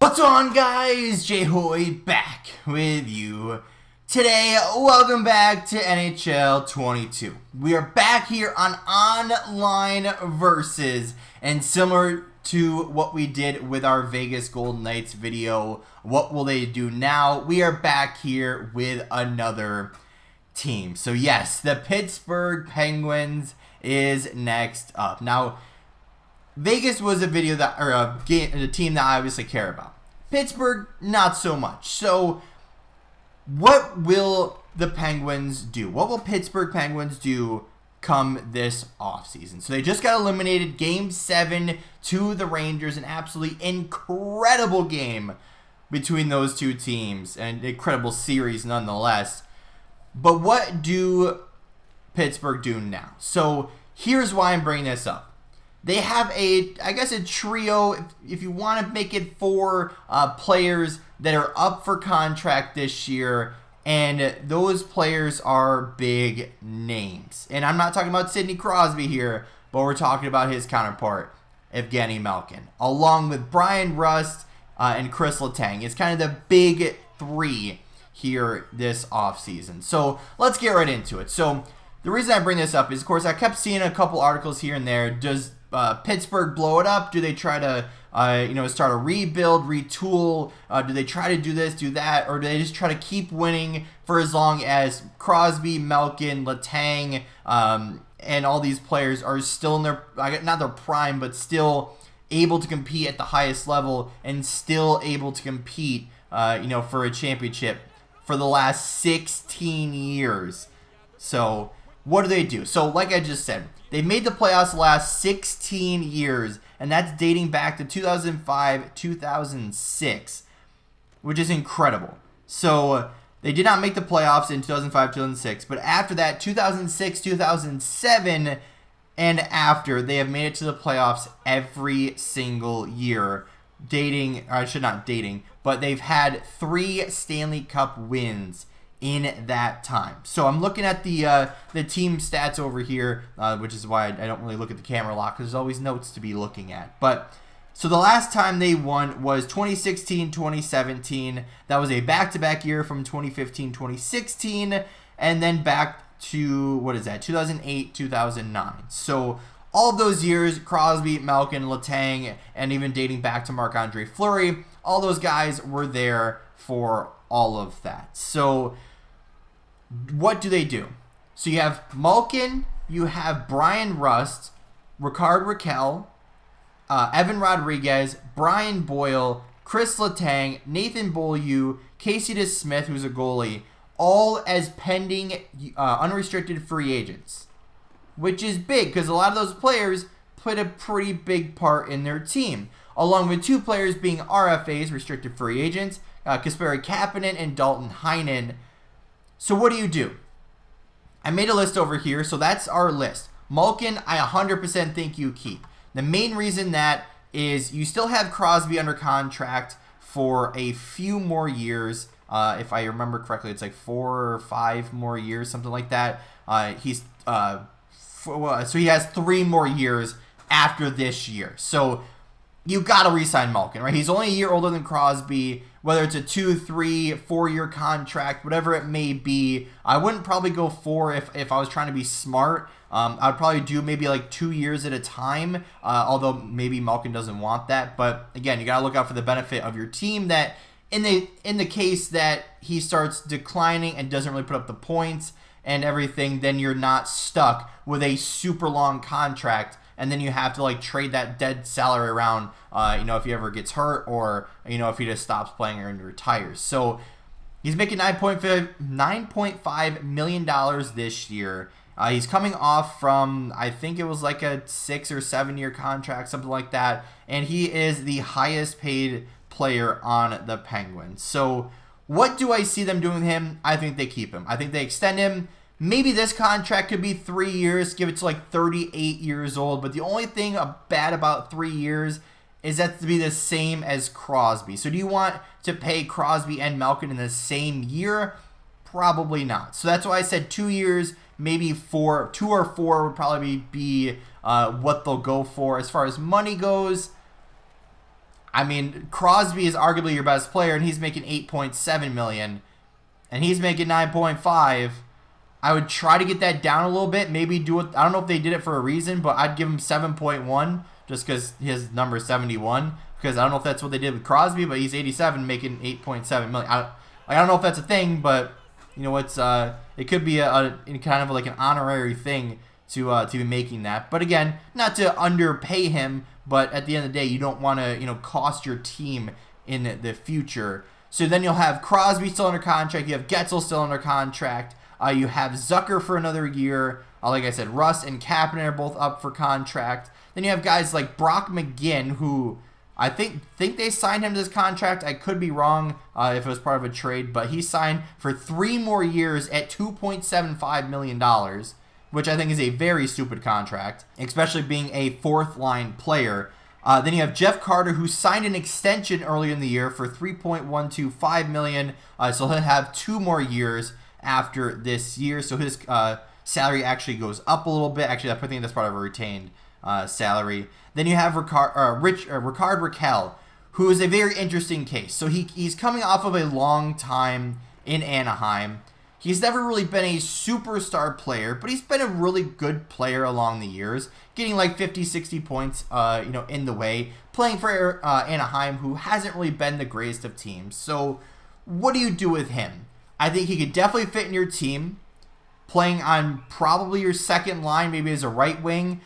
What's on, guys? J-Hoy back with you today. Welcome back to NHL 22. We are back here on Online Versus, and similar to what we did with our Vegas Golden Knights video, what will they do now? We are back here with another team. So yes, the Pittsburgh Penguins is next up. Now, Vegas was a video that, or a team that I obviously care about. Pittsburgh, not so much. So, what will the Penguins do? What will Pittsburgh Penguins do come this offseason? So, they just got eliminated Game 7 to the Rangers. An absolutely incredible game between those two teams. An incredible series nonetheless. But what do Pittsburgh do now? So, here's why I'm bringing this up. They have a trio, if you want to make it four players that are up for contract this year, and those players are big names. And I'm not talking about Sidney Crosby here, but we're talking about his counterpart, Evgeny Malkin, along with Brian Rust and Chris Letang. It's kind of the big three here this offseason. So let's get right into it. So the reason I bring this up is, of course, I kept seeing a couple articles here and there. Does Pittsburgh blow it up? Do they try to, start a rebuild, retool? Do they try to do this, do that? Or do they just try to keep winning for as long as Crosby, Malkin, Letang, and all these players are still in their, not their prime, but still able to compete at the highest level and still able to compete, for a championship for the last 16 years. So what do? So like I just said, they've made the playoffs the last 16 years, and that's dating back to 2005, 2006, which is incredible. So they did not make the playoffs in 2005, 2006, but after that, 2006, 2007, and after, they have made it to the playoffs every single year, but they've had 3 Stanley Cup wins in that time. So I'm looking at the team stats over here, which is why I don't really look at the camera a lot, because there's always notes to be looking at. But so the last time they won was 2016-2017. That was a back-to-back year from 2015-2016, and then back to 2008-2009. So all of those years, Crosby, Malkin, Letang, and even dating back to Marc-Andre Fleury, all those guys were there for all of that. So what do? So you have Malkin, you have Brian Rust, Rickard Rakell, Evan Rodriguez, Brian Boyle, Chris Letang, Nathan Beaulieu, Casey DeSmith, who's a goalie, all as pending unrestricted free agents, which is big because a lot of those players played a pretty big part in their team, along with 2 players being RFAs, restricted free agents, Kasperi Kapanen and Dalton Heinen. So what do? I made a list over here, so that's our list. Malkin, I 100% think you keep. The main reason that is you still have Crosby under contract for a few more years. If I remember correctly, it's like 4 or 5 more years, something like that. So he has 3 more years after this year. So you got to re-sign Malkin, right? He's only a year older than Crosby. Whether it's a 2, 3, 4-year contract, whatever it may be, I wouldn't probably go 4 if I was trying to be smart. I'd probably do maybe like 2 years at a time, although maybe Malkin doesn't want that. But again, you got to look out for the benefit of your team, that in the case that he starts declining and doesn't really put up the points and everything, then you're not stuck with a super long contract, and then you have to trade that dead salary around, if he ever gets hurt, or if he just stops playing or retires. So he's making $9.5 million this year. He's coming off from, I think it was like a 6 or 7 year contract, something like that, and he is the highest paid player on the Penguins. So what do I see them doing with him? I think they keep him. I think they extend him. Maybe this contract could be 3 years, give it to 38 years old. But the only thing bad about 3 years is that to be the same as Crosby. So do you want to pay Crosby and Malkin in the same year? Probably not. So that's why I said 2 years, maybe 4. 2 or 4 would probably be what they'll go for. As far as money goes, I mean, Crosby is arguably your best player, and he's making $8.7 million, and he's making 9.5. I would try to get that down a little bit. Maybe do it. I don't know if they did it for a reason, but I'd give him 7.1 just because his number is 71. Because I don't know if that's what they did with Crosby, but he's 87, making 8.7 million. I don't know if that's a thing, but you know, it could be a kind of like an honorary thing to be making that. But again, not to underpay him, but at the end of the day, you don't want to cost your team in the future. So then you'll have Crosby still under contract. You have Getzel still under contract. You have Zucker for another year. Like I said, Russ and Kapanen are both up for contract. Then you have guys like Brock McGinn, who I think they signed him to this contract. I could be wrong if it was part of a trade, but he signed for 3 more years at $2.75 million, which I think is a very stupid contract, especially being a fourth-line player. Then you have Jeff Carter, who signed an extension earlier in the year for $3.125 million, so he'll have 2 more years after this year, so his salary actually goes up a little bit. Actually, I think that's part of a retained salary. Then you have Rickard Raquel, who is a very interesting case. So he's coming off of a long time in Anaheim. He's never really been a superstar player, but he's been a really good player along the years, getting like 50, 60 points, in the way, playing for Anaheim, who hasn't really been the greatest of teams. So what do you do with him? I think he could definitely fit in your team, playing on probably your second line, maybe as a right wing,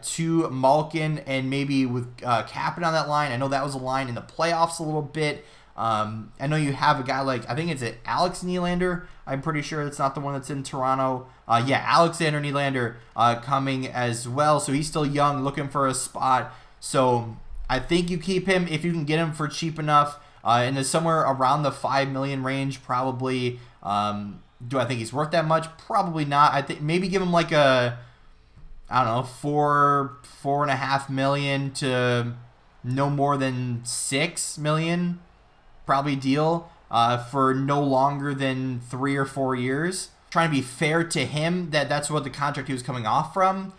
to Malkin, and maybe with Kapanen on that line. I know that was a line in the playoffs a little bit. I know you have a guy like, I think it's Alex Nylander. I'm pretty sure it's not the one that's in Toronto. Alexander Nylander coming as well. So he's still young, looking for a spot. So I think you keep him if you can get him for cheap enough. And somewhere around the $5 million range, probably. Do I think he's worth that much? Probably not. I think maybe give him like a, I don't know, $4.5 million to no more than $6 million, probably deal for no longer than 3 or 4 years. Trying to be fair to him that's what the contract he was coming off from,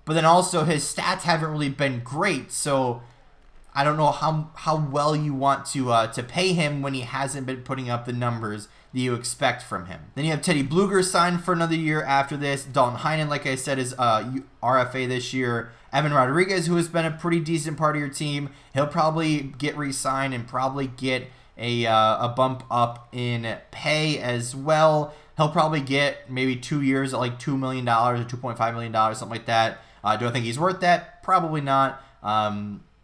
but then also his stats haven't really been great, so I don't know how well you want to pay him when he hasn't been putting up the numbers that you expect from him. Then you have Teddy Bluger signed for another year after this. Dalton Heinen, like I said, is RFA this year. Evan Rodriguez, who has been a pretty decent part of your team, he'll probably get re-signed and probably get a bump up in pay as well. He'll probably get maybe 2 years at like $2 million or $2.5 million, something like that. Do I think he's worth that? Probably not.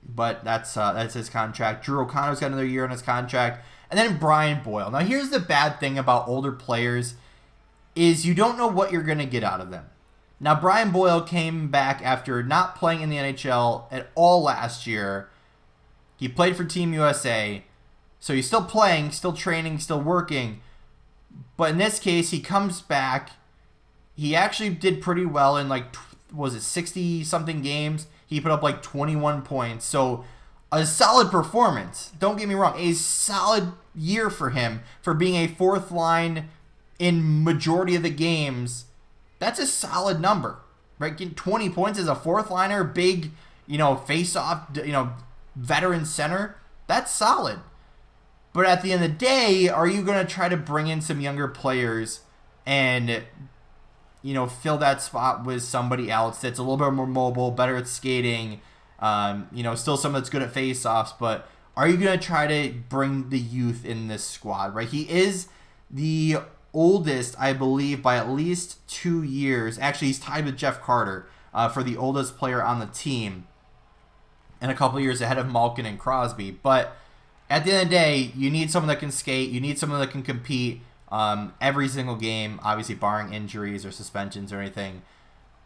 But that's his contract. Drew O'Connor's got another year on his contract. And then Brian Boyle. Now, here's the bad thing about older players is you don't know what you're going to get out of them. Now, Brian Boyle came back after not playing in the NHL at all last year. He played for Team USA. So he's still playing, still training, still working. But in this case, he comes back. He actually did pretty well in 60-something games. He put up like 21 points. So a solid performance. Don't get me wrong. A solid year for him for being a fourth line in majority of the games. That's a solid number, right? Getting 20 points as a fourth liner, big, face-off, veteran center. That's solid. But at the end of the day, are you going to try to bring in some younger players and fill that spot with somebody else that's a little bit more mobile, better at skating, still someone that's good at face-offs, but are you going to try to bring the youth in this squad, right? He is the oldest, I believe, by at least 2 years. Actually, he's tied with Jeff Carter for the oldest player on the team and a couple years ahead of Malkin and Crosby. But at the end of the day, you need someone that can skate. You need someone that can compete every single game, obviously barring injuries or suspensions or anything.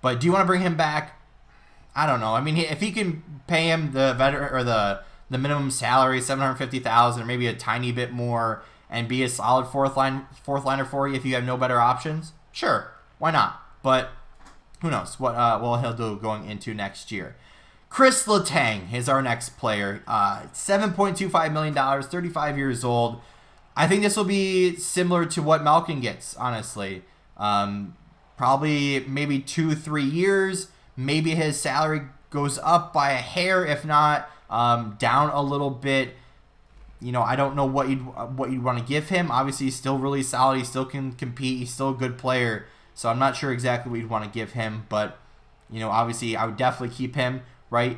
But do you want to bring him back? I don't know. I mean, if he can pay him the veteran or the minimum salary, $750,000, or maybe a tiny bit more, and be a solid fourth liner for you if you have no better options, sure, why not? But who knows what he'll do going into next year. Chris Letang is our next player. $7.25 million, 35 years old. I think this will be similar to what Malkin gets, honestly. Probably maybe 2-3 years. Maybe his salary goes up by a hair. If not, down a little bit. You know, I don't know what you'd want to give him. Obviously, he's still really solid. He still can compete. He's still a good player. So I'm not sure exactly what you'd want to give him. But, you know, obviously, I would definitely keep him, right?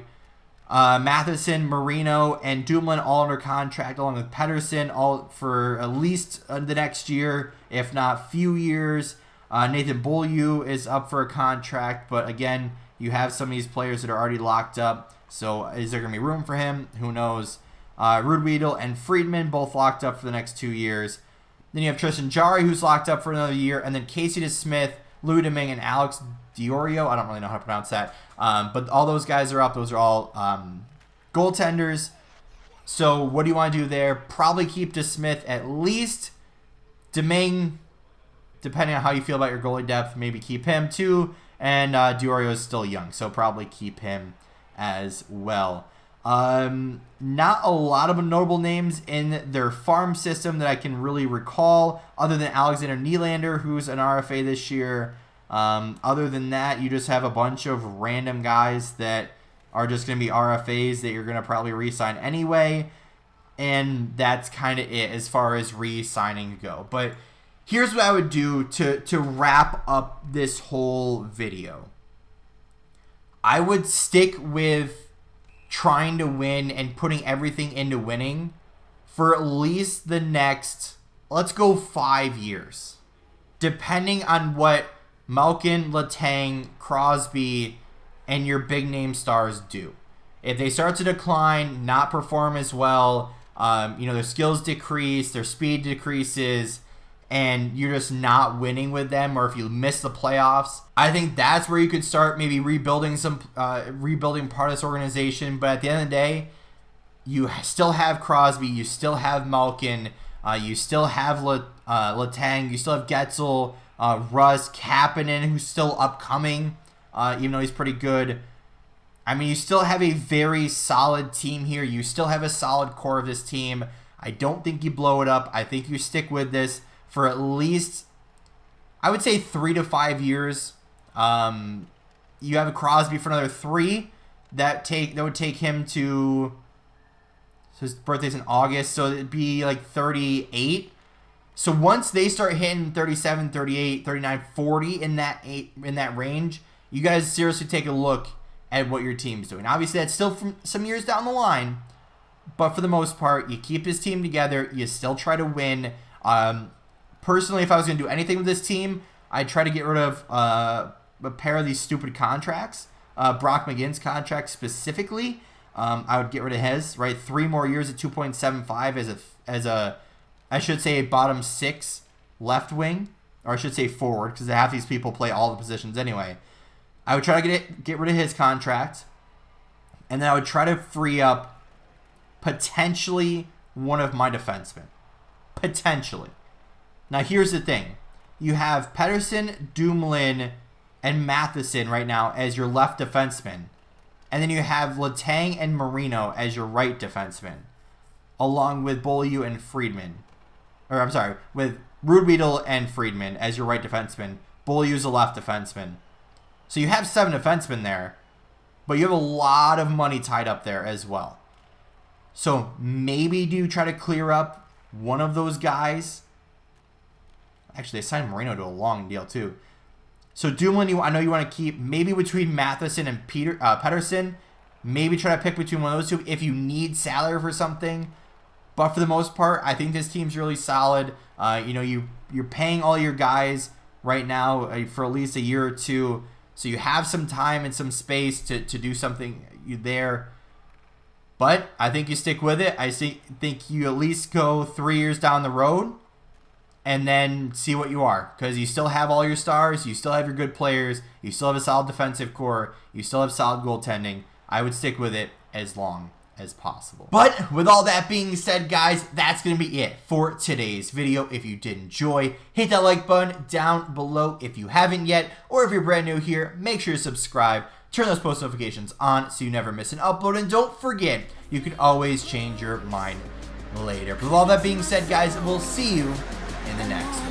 Matheson, Marino, and Dumoulin all under contract, along with Pedersen, all for at least the next year, if not few years. Nathan Boyle is up for a contract. But, again, you have some of these players that are already locked up. So is there going to be room for him? Who knows? Rebuid and Friedman both locked up for the next 2 years. Then you have Tristan Jarry, who's locked up for another year. And then Casey DeSmith, Louis Domingue, and Alex Diorio. I don't really know how to pronounce that. But all those guys are up. Those are all goaltenders. So what do you want to do there? Probably keep DeSmith at least. Domingue, depending on how you feel about your goalie depth, maybe keep him too. And Diorio is still young, so probably keep him as well. Not a lot of notable names in their farm system that I can really recall, other than Alexander Nylander, who's an RFA this year. Other than that, you just have a bunch of random guys that are just going to be RFAs that you're going to probably re-sign anyway. And that's kind of it as far as re-signing go. But here's what I would do to wrap up this whole video. I would stick with trying to win and putting everything into winning for at least the next, let's go 5 years. Depending on what Malkin, Letang, Crosby, and your big name stars do. If they start to decline, not perform as well, you know, their skills decrease, their speed decreases, and you're just not winning with them, or if you miss the playoffs, I think that's where you could start maybe rebuilding rebuilding part of this organization. But at the end of the day, you still have Crosby, you still have Malkin, you still have Letang, you still have Getzel, Russ, Kapanen, who's still upcoming, even though he's pretty good. I mean, you still have a very solid team here. You still have a solid core of this team. I don't think you blow it up. I think you stick with this for at least, I would say, 3 to 5 years. You have a Crosby for another 3. That would take him to, so his birthday's in August, so it'd be like 38. So once they start hitting 37, 38, 39, 40 in that range, you guys seriously take a look at what your team's doing. Obviously, that's still from some years down the line, but for the most part, you keep this team together. You still try to win. Personally, if I was going to do anything with this team, I'd try to get rid of a pair of these stupid contracts. Brock McGinn's contract specifically, I would get rid of his, right? 3 more years at 2.75 as a I should say a bottom 6 left wing, or I should say forward, because half these people play all the positions anyway. I would try to get rid of his contract, and then I would try to free up potentially one of my defensemen. Potentially. Now, here's the thing. You have Pedersen, Dumoulin, and Matheson right now as your left defenseman. And then you have Letang and Marino as your right defenseman, along with Boyle and Friedman. Or, I'm sorry, with Rebuid and Friedman as your right defenseman. Boyle's a left defenseman. So you have 7 defensemen there, but you have a lot of money tied up there as well. So maybe do you try to clear up one of those guys? Actually, they signed Marino to a long deal too. So Dumoulin, I know you want to keep maybe between Matheson and Pedersen. Maybe try to pick between one of those two if you need salary for something. But for the most part, I think this team's really solid. You know, you're paying all your guys right now for at least a year or two. So you have some time and some space to do something there. But I think you stick with it. I think you at least go 3 years down the road and then see what you are. Because you still have all your stars. You still have your good players. You still have a solid defensive core. You still have solid goaltending. I would stick with it as long as possible. But with all that being said, guys, that's going to be it for today's video. If you did enjoy, hit that like button down below if you haven't yet, or if you're brand new here, make sure to subscribe, turn those post notifications on so you never miss an upload, and don't forget, you can always change your mind later. But with all that being said, guys, we'll see you in the next one.